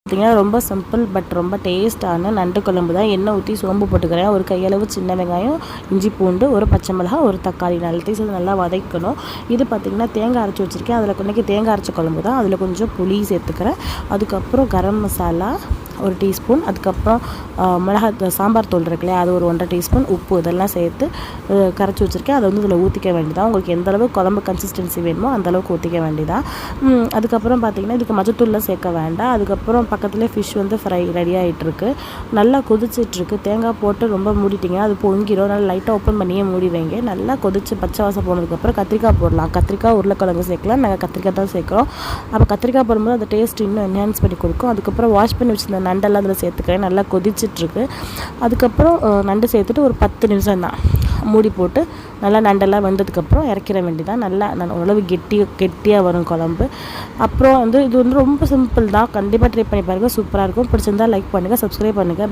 பார்த்திங்கன்னா ரொம்ப simple but ரொம்ப டேஸ்ட்டான நண்டு குழம்பு தான். எண்ணெய் ஊற்றி சோம்பு போட்டுக்கிறேன், ஒரு கையளவு சின்ன வெங்காயம், இஞ்சி பூண்டு, ஒரு பச்சை மிளகாய், ஒரு தக்காளி நல்லா வதக்கணும். இது பார்த்திங்கன்னா தேங்காய் அரைச்சி வச்சுருக்கேன், அதில் இன்றைக்கி தேங்காய் அரைச்ச குழம்பு தான். அதில் கொஞ்சம் புளி சேர்த்துக்கிறேன். அதுக்கப்புறம் கரம் மசாலா ஒரு டீஸ்பூன், அதுக்கப்புறம் மிளகாய் சாம்பார் தூள் இருக்குல்லையா அது ஒரு 1.5 டீஸ்பூன், உப்பு இதெல்லாம் சேர்த்து கரைச்சி வச்சுருக்கேன். அதை வந்து இதில் ஊற்றிக்க வேண்டியதான். உங்களுக்கு எந்த அளவுக்கு குழம்பு கன்சிஸ்டன்சி வேணுமோ அந்தளவுக்கு ஊற்றிக்க வேண்டியதான். அதுக்கப்புறம் பார்த்திங்கன்னா இதுக்கு மஞ்சத்தூள்லாம் சேர்க்க வேண்டாம். அதுக்கப்புறம் பக்கத்துலேயே ஃபிஷ் வந்து ஃப்ரை ரெடி ஆகிட்டுருக்கு. நல்லா கொதிச்சிட்ருக்கு. தேங்காய் போட்டு ரொம்ப மூடிட்டிங்கன்னா அது பொங்கிடும். நல்லா லைட்டாக ஓப்பன் பண்ணியே மூடி வைங்க. நல்லா கொதிச்சு பச்சை வாசம் போனதுக்கப்புறம் கத்திரிக்காய் போடலாம். கத்திரிக்காய் உருளைக்கிழங்கு சேர்க்கலாம், நாங்கள் கத்திரிக்காய் தான் சேர்க்குறோம். அப்போ கத்திரிக்காய் போடும்போது அந்த டேஸ்ட் இன்னும் என்ஹான்ஸ் பண்ணி கொடுக்கும். அதுக்கப்புறம் வாஷ் பண்ணி வச்சுருந்த நண்டெல்லாம் அதில் சேர்த்துக்கிறேன். நல்லா கொதிச்சிட்ருக்கு. அதுக்கப்புறம் நண்டு சேர்த்துட்டு ஒரு 10 நிமிஷம் தான் மூடி போட்டு நல்லா நண்டெல்லாம் வெந்ததுக்கப்புறம் இறக்கிற வேண்டியதான். நல்லா ஓரளவு கெட்டியாக வரும் குழம்பு. அப்புறம் வந்து இது வந்து ரொம்ப சிம்பிள் தான். கண்டிப்பாக ட்ரை பண்ணி பாருங்கள், சூப்பராக இருக்கும். பிடிச்சிருந்தால் லைக் பண்ணுங்கள், சப்ஸ்கிரைப் பண்ணுங்கள்.